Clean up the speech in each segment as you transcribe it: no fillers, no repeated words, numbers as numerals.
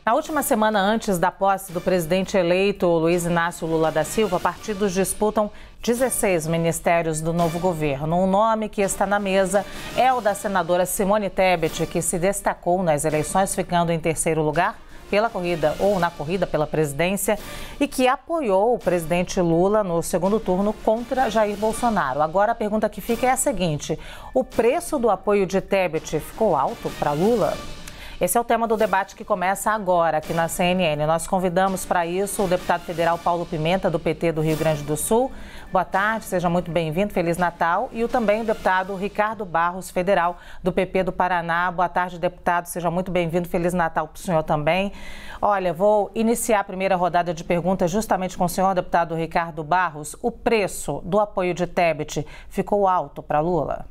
Na última semana antes da posse do presidente eleito Luiz Inácio Lula da Silva, partidos disputam 16 ministérios do novo governo. Um nome que está na mesa é o da senadora Simone Tebet, que se destacou nas eleições, ficando em terceiro lugar pela corrida ou na corrida pela presidência e que apoiou o presidente Lula no segundo turno contra Jair Bolsonaro. Agora a pergunta que fica é a seguinte: o preço do apoio de Tebet ficou alto para Lula? Esse é o tema do debate que começa agora aqui na CNN. Nós convidamos para isso o deputado federal Paulo Pimenta, do PT do Rio Grande do Sul. Boa tarde, seja muito bem-vindo, Feliz Natal. E também o deputado Ricardo Barros, federal do PP do Paraná. Boa tarde, deputado, seja muito bem-vindo, Feliz Natal para o senhor também. Olha, vou iniciar a primeira rodada de perguntas justamente com o senhor, deputado Ricardo Barros. O preço do apoio de Tebet ficou alto para Lula?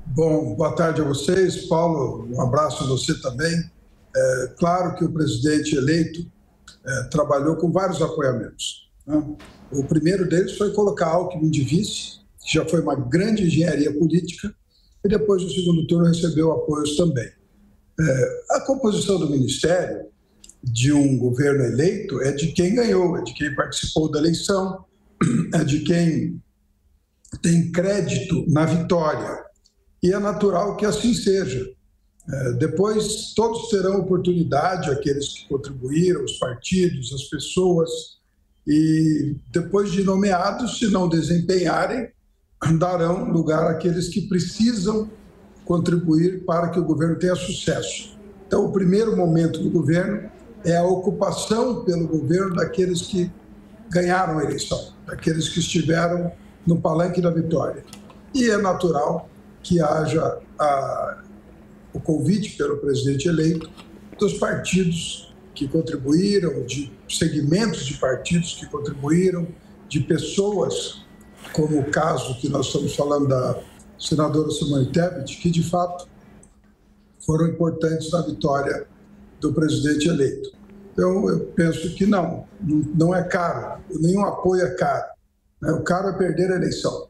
Bom, boa tarde a vocês. Paulo, um abraço a você também. Claro que o presidente eleito trabalhou com vários apoiamentos, né? O primeiro deles foi colocar Alckmin de vice, que já foi uma grande engenharia política, e depois no segundo turno recebeu apoios também. A composição do ministério de um governo eleito é de quem ganhou, é de quem participou da eleição, é de quem tem crédito na vitória. E é natural que assim seja. Depois, todos terão oportunidade, aqueles que contribuíram, os partidos, as pessoas, e depois de nomeados, se não desempenharem, darão lugar àqueles que precisam contribuir para que o governo tenha sucesso. Então, o primeiro momento do governo é a ocupação pelo governo daqueles que ganharam a eleição, daqueles que estiveram no palanque da vitória. E é natural que haja o convite pelo presidente eleito dos partidos que contribuíram, de segmentos de partidos que contribuíram, de pessoas, como o caso que nós estamos falando da senadora Simone Tebet, que de fato foram importantes na vitória do presidente eleito. Então, eu penso que não é caro, nenhum apoio é caro, né? O caro é perder a eleição.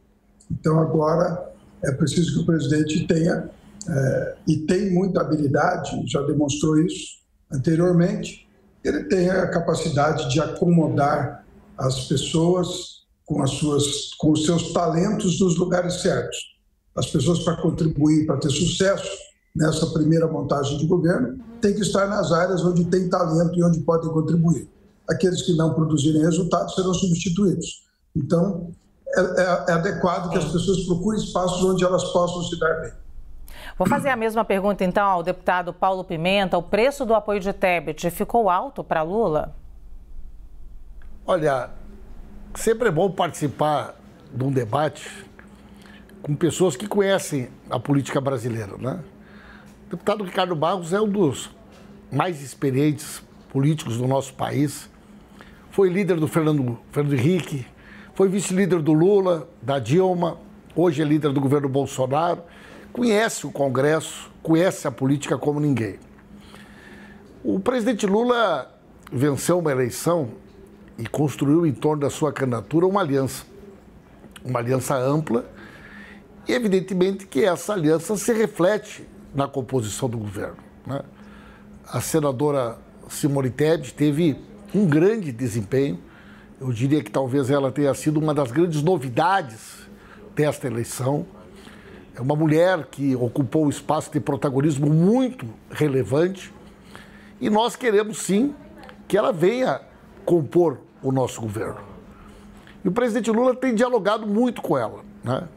Então, agora é preciso que o presidente tenha, e tem muita habilidade, já demonstrou isso anteriormente, ele tenha a capacidade de acomodar as pessoas com os seus talentos nos lugares certos. As pessoas, para contribuir, para ter sucesso nessa primeira montagem de governo, têm que estar nas áreas onde tem talento e onde podem contribuir. Aqueles que não produzirem resultados serão substituídos. Então, é adequado que as pessoas procurem espaços onde elas possam se dar bem. Vou fazer a mesma pergunta, então, ao deputado Paulo Pimenta. O preço do apoio de Tebet ficou alto para Lula? Olha, sempre é bom participar de um debate com pessoas que conhecem a política brasileira, né? O deputado Ricardo Barros é um dos mais experientes políticos do nosso país. Foi líder do Fernando Henrique, foi vice-líder do Lula, da Dilma, hoje é líder do governo Bolsonaro, conhece o Congresso, conhece a política como ninguém. O presidente Lula venceu uma eleição e construiu em torno da sua candidatura uma aliança ampla, e evidentemente que essa aliança se reflete na composição do governo, né? A senadora Simone Tebet teve um grande desempenho. Eu diria que talvez ela tenha sido uma das grandes novidades desta eleição. É uma mulher que ocupou um espaço de protagonismo muito relevante e nós queremos, sim, que ela venha compor o nosso governo. E o presidente Lula tem dialogado muito com ela, né?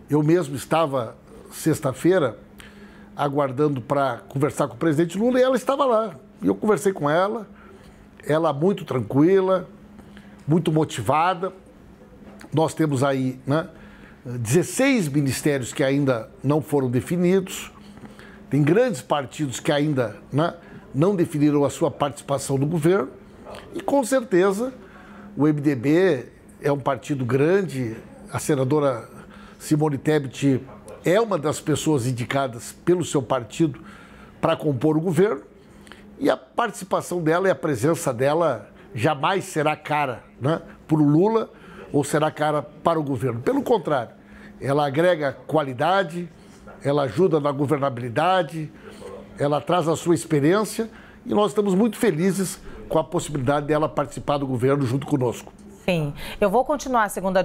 Eu mesmo estava, sexta-feira, aguardando para conversar com o presidente Lula e ela estava lá. E eu conversei com ela muito tranquila, muito motivada. Nós temos aí, né, 16 ministérios que ainda não foram definidos. Tem grandes partidos que ainda, né, não definiram a sua participação no governo. E, com certeza, o MDB é um partido grande. A senadora Simone Tebet é uma das pessoas indicadas pelo seu partido para compor o governo. E a participação dela e a presença dela jamais será cara, né, para o Lula ou será cara para o governo. Pelo contrário, ela agrega qualidade, ela ajuda na governabilidade, ela traz a sua experiência e nós estamos muito felizes com a possibilidade dela participar do governo junto conosco. Sim. Eu vou continuar a segunda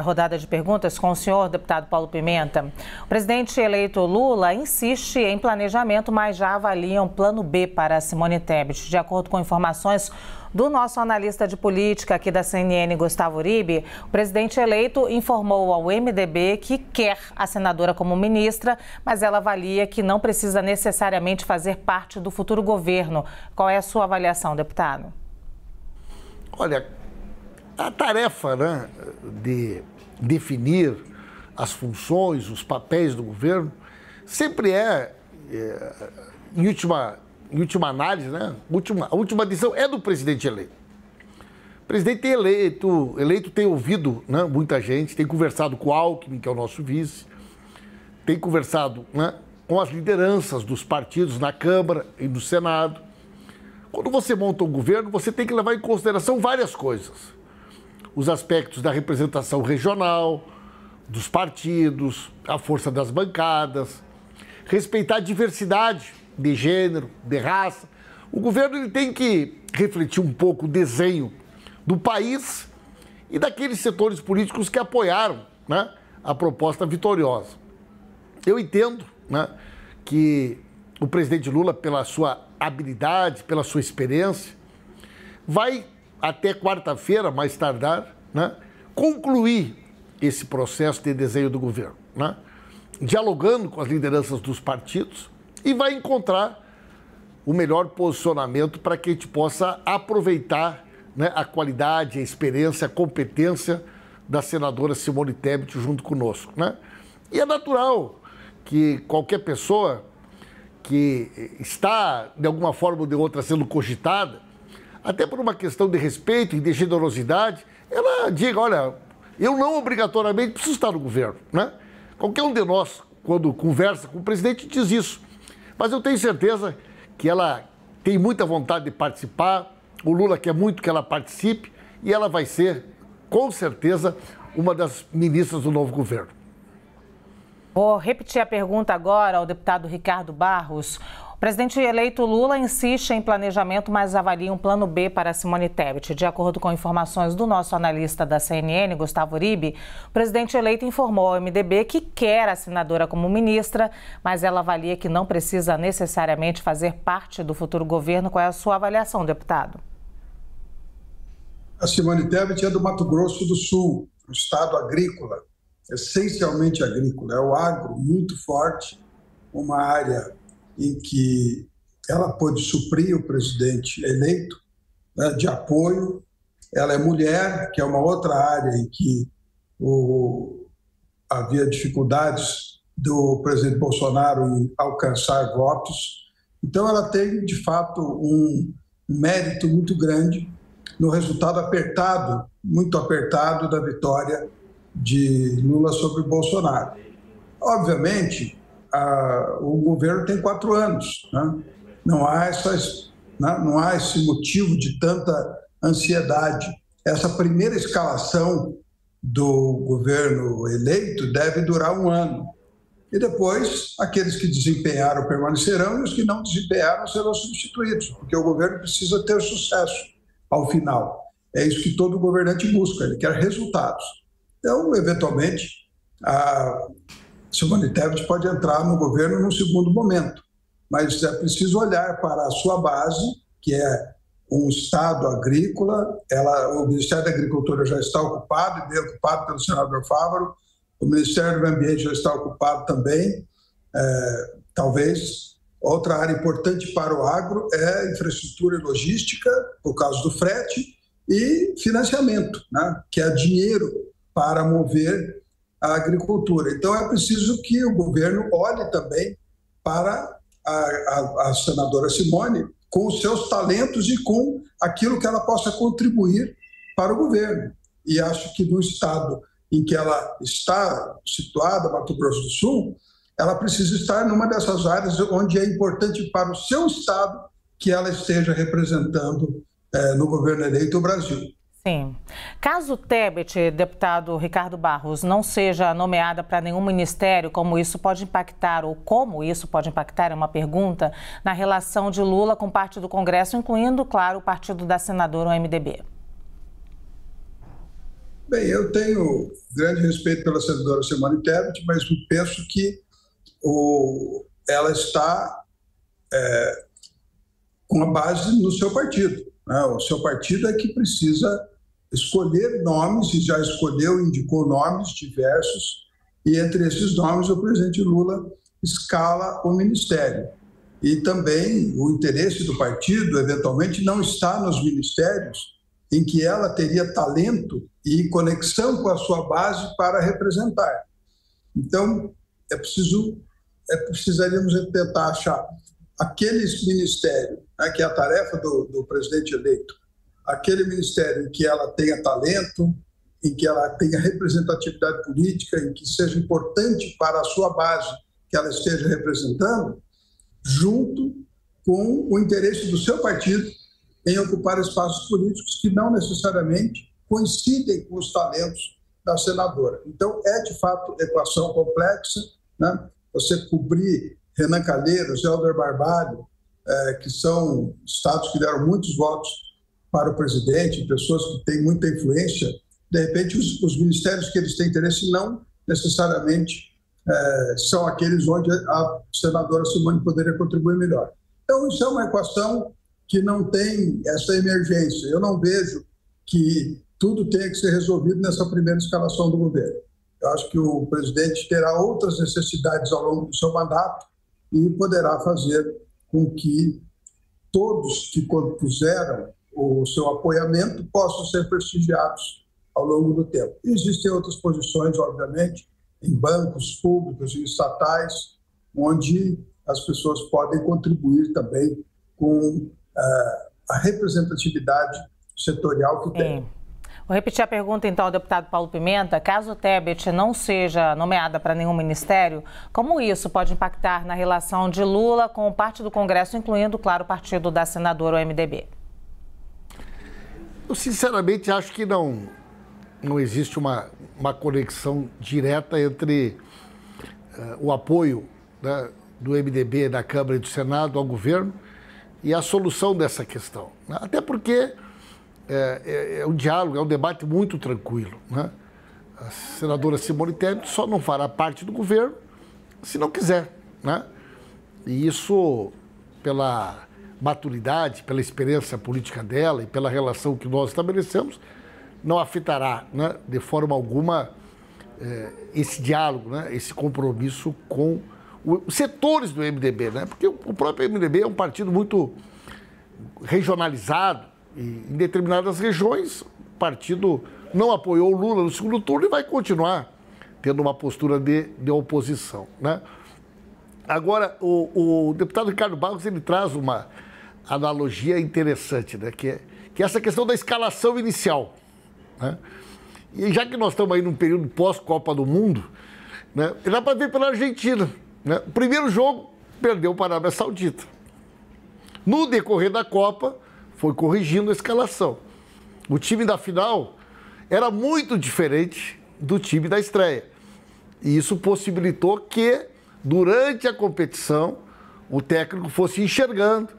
rodada de perguntas com o senhor, deputado Paulo Pimenta. O presidente eleito Lula insiste em planejamento, mas já avalia um plano B para Simone Tebet. De acordo com informações do nosso analista de política aqui da CNN, Gustavo Uribe, o presidente eleito informou ao MDB que quer a senadora como ministra, mas ela avalia que não precisa necessariamente fazer parte do futuro governo. Qual é a sua avaliação, deputado? Olha, a tarefa, né, de definir as funções, os papéis do governo, sempre em última análise, né, a última decisão é do presidente eleito. O presidente eleito tem ouvido, né, muita gente, tem conversado com o Alckmin, que é o nosso vice, tem conversado, né, com as lideranças dos partidos na Câmara e no Senado. Quando você monta um governo, você tem que levar em consideração várias coisas. Os aspectos da representação regional, dos partidos, a força das bancadas, respeitar a diversidade de gênero, de raça. O governo ele tem que refletir um pouco o desenho do país e daqueles setores políticos que apoiaram, né, a proposta vitoriosa. Eu entendo, né, que o presidente Lula, pela sua habilidade, pela sua experiência, vai até quarta-feira, mais tardar, né, concluir esse processo de desenho do governo, né, dialogando com as lideranças dos partidos e vai encontrar o melhor posicionamento para que a gente possa aproveitar, né, a qualidade, a experiência, a competência da senadora Simone Tebet junto conosco, né? E é natural que qualquer pessoa que está, de alguma forma ou de outra, sendo cogitada, até por uma questão de respeito e de generosidade, ela diga, olha, eu não obrigatoriamente preciso estar no governo, né? Qualquer um de nós, quando conversa com o presidente, diz isso. Mas eu tenho certeza que ela tem muita vontade de participar, o Lula quer muito que ela participe e ela vai ser, com certeza, uma das ministras do novo governo. Vou repetir a pergunta agora ao deputado Ricardo Barros. O presidente eleito Lula insiste em planejamento, mas avalia um plano B para Simone Tebet. De acordo com informações do nosso analista da CNN, Gustavo Uribe, o presidente eleito informou ao MDB que quer a senadora como ministra, mas ela avalia que não precisa necessariamente fazer parte do futuro governo. Qual é a sua avaliação, deputado? A Simone Tebet é do Mato Grosso do Sul, um estado agrícola, essencialmente agrícola. É o agro muito forte, uma área em que ela pôde suprir o presidente eleito, né, de apoio. Ela é mulher, que é uma outra área em que havia dificuldades do presidente Bolsonaro em alcançar votos. Então, ela tem, de fato, um mérito muito grande no resultado apertado, muito apertado, da vitória de Lula sobre Bolsonaro. Obviamente, o governo tem 4 anos, né? Não há esse motivo de tanta ansiedade. Essa primeira escalação do governo eleito deve durar 1 ano. E depois, aqueles que desempenharam permanecerão e os que não desempenharam serão substituídos, porque o governo precisa ter sucesso ao final. É isso que todo governante busca, ele quer resultados. Então, eventualmente, a Simone Tebet pode entrar no governo num segundo momento, mas é preciso olhar para a sua base, que é um estado agrícola. O Ministério da Agricultura já está ocupado, e bem ocupado pelo senador Fávaro, o Ministério do Meio Ambiente já está ocupado também. Talvez outra área importante para o agro é a infraestrutura e logística, por causa do frete, e financiamento, né, que é dinheiro para mover a agricultura. Então, é preciso que o governo olhe também para a senadora Simone com os seus talentos e com aquilo que ela possa contribuir para o governo. E acho que no estado em que ela está situada, Mato Grosso do Sul, ela precisa estar numa dessas áreas onde é importante para o seu estado que ela esteja representando no governo eleito o Brasil. Sim. Caso Tebet, deputado Ricardo Barros, não seja nomeada para nenhum ministério, como isso pode impactar, é uma pergunta, na relação de Lula com parte do Congresso, incluindo, claro, o partido da senadora, o MDB? Bem, eu tenho grande respeito pela senadora Simone Tebet, mas penso que ela está com a base no seu partido, né? O seu partido é que precisa escolher nomes, e já escolheu, indicou nomes diversos, e entre esses nomes o presidente Lula escala o ministério. E também o interesse do partido, eventualmente, não está nos ministérios em que ela teria talento e conexão com a sua base para representar. Então, precisaríamos tentar achar aqueles ministérios, né, que é a tarefa do presidente eleito, aquele ministério em que ela tenha talento, em que ela tenha representatividade política, em que seja importante para a sua base que ela esteja representando, junto com o interesse do seu partido em ocupar espaços políticos que não necessariamente coincidem com os talentos da senadora. Então, é de fato equação complexa, né? Você cobrir Renan Calheiros, Helder Barbalho, que são estados que deram muitos votos para o presidente, pessoas que têm muita influência, de repente os ministérios que eles têm interesse não necessariamente são aqueles onde a senadora Simone poderia contribuir melhor. Então, isso é uma equação que não tem essa emergência. Eu não vejo que tudo tenha que ser resolvido nessa primeira escalação do governo. Eu acho que o presidente terá outras necessidades ao longo do seu mandato e poderá fazer com que todos que compuseram o seu apoiamento possam ser prestigiados ao longo do tempo. E existem outras posições, obviamente, em bancos públicos e estatais, onde as pessoas podem contribuir também com a representatividade setorial que tem. Vou repetir a pergunta, então, ao deputado Paulo Pimenta. Caso Tebet não seja nomeada para nenhum ministério, como isso pode impactar na relação de Lula com parte do Congresso, incluindo, claro, o partido da senadora, o MDB? Eu, sinceramente, acho que não existe uma conexão direta entre o apoio, né, do MDB na Câmara e do Senado ao governo e a solução dessa questão. Até porque é um diálogo, é um debate muito tranquilo, né? A senadora Simone Tebet só não fará parte do governo se não quiser, né? E isso, pela maturidade, pela experiência política dela e pela relação que nós estabelecemos, não afetará, né, de forma alguma esse diálogo, né, esse compromisso com os setores do MDB, né? Porque o próprio MDB é um partido muito regionalizado e em determinadas regiões o partido não apoiou o Lula no segundo turno e vai continuar tendo uma postura de oposição, né? Agora, o deputado Ricardo Barros, ele traz uma analogia interessante, né? Que é essa questão da escalação inicial, né? E já que nós estamos aí num período pós-Copa do Mundo, né, dá para ver pela Argentina, né? O primeiro jogo perdeu para a Arábia Saudita. No decorrer da Copa, foi corrigindo a escalação. O time da final era muito diferente do time da estreia. E isso possibilitou que, durante a competição, o técnico fosse enxergando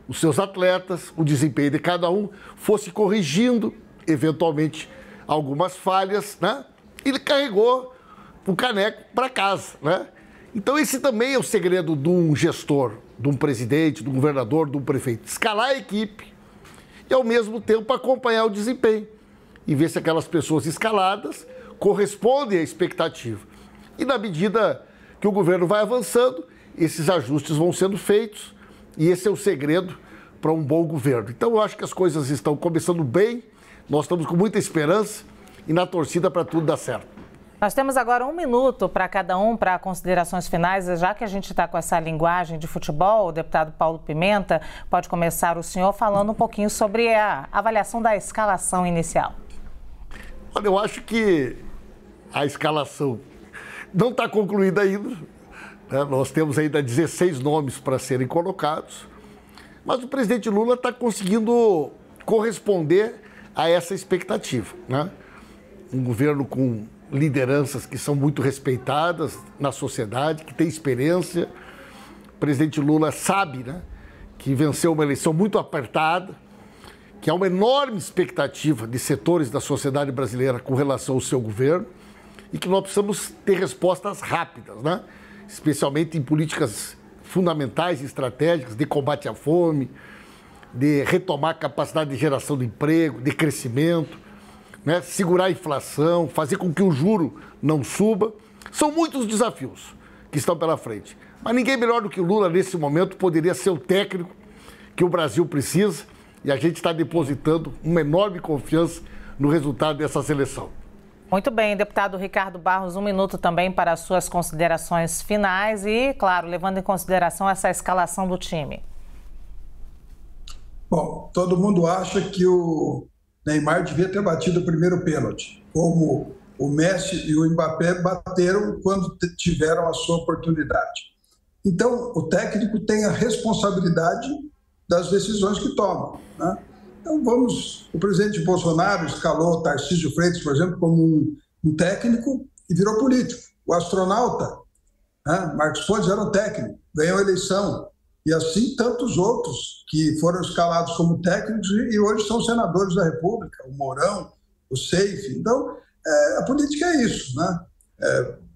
os seus atletas, o desempenho de cada um, fosse corrigindo, eventualmente, algumas falhas, né? E ele carregou o caneco para casa, né? Então, esse também é o segredo de um gestor, de um presidente, de um governador, de um prefeito. Escalar a equipe e, ao mesmo tempo, acompanhar o desempenho e ver se aquelas pessoas escaladas correspondem à expectativa. E, na medida que o governo vai avançando, esses ajustes vão sendo feitos e esse é o segredo para um bom governo. Então, eu acho que as coisas estão começando bem, nós estamos com muita esperança e na torcida para tudo dar certo. Nós temos agora 1 minuto para cada um, para considerações finais. Já que a gente está com essa linguagem de futebol, o deputado Paulo Pimenta, pode começar o senhor falando um pouquinho sobre a avaliação da escalação inicial. Olha, eu acho que a escalação não está concluída ainda, né? Nós temos ainda 16 nomes para serem colocados, mas o presidente Lula está conseguindo corresponder a essa expectativa, né? Um governo com lideranças que são muito respeitadas na sociedade, que tem experiência. O presidente Lula sabe, né, que venceu uma eleição muito apertada, que há uma enorme expectativa de setores da sociedade brasileira com relação ao seu governo e que nós precisamos ter respostas rápidas, né? Especialmente em políticas fundamentais e estratégicas de combate à fome, de retomar a capacidade de geração de emprego, de crescimento, né? Segurar a inflação, fazer com que o juro não suba. São muitos desafios que estão pela frente. Mas ninguém melhor do que o Lula, nesse momento, poderia ser o técnico que o Brasil precisa e a gente está depositando uma enorme confiança no resultado dessa seleção. Muito bem, deputado Ricardo Barros, 1 minuto também para as suas considerações finais e, claro, levando em consideração essa escalação do time. Bom, todo mundo acha que o Neymar devia ter batido o primeiro pênalti, como o Messi e o Mbappé bateram quando tiveram a sua oportunidade. Então, o técnico tem a responsabilidade das decisões que toma, né? Então, o presidente Bolsonaro escalou Tarcísio Freitas, por exemplo, como um técnico e virou político. O astronauta, né, Marcos Pontes, era um técnico, ganhou a eleição. E assim tantos outros que foram escalados como técnicos e hoje são senadores da República, o Mourão, o Seif. Então, a política é isso, né?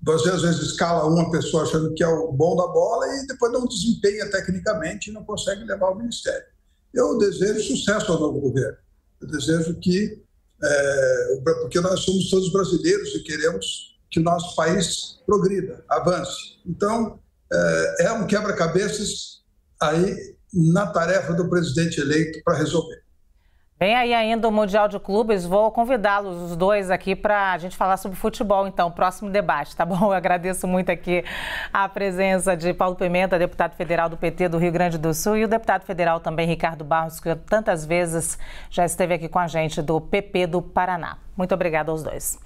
Você às vezes escala uma pessoa achando que é o bom da bola e depois não desempenha tecnicamente e não consegue levar o ministério. Eu desejo sucesso ao novo governo. Eu desejo que, porque nós somos todos brasileiros e queremos que o nosso país progrida, avance. Então, é um quebra-cabeças aí na tarefa do presidente eleito para resolver. Vem aí ainda o Mundial de Clubes, vou convidá-los os dois aqui para a gente falar sobre futebol, então, próximo debate, tá bom? Eu agradeço muito aqui a presença de Paulo Pimenta, deputado federal do PT do Rio Grande do Sul, e o deputado federal também, Ricardo Barros, que tantas vezes já esteve aqui com a gente do PP do Paraná. Muito obrigada aos dois.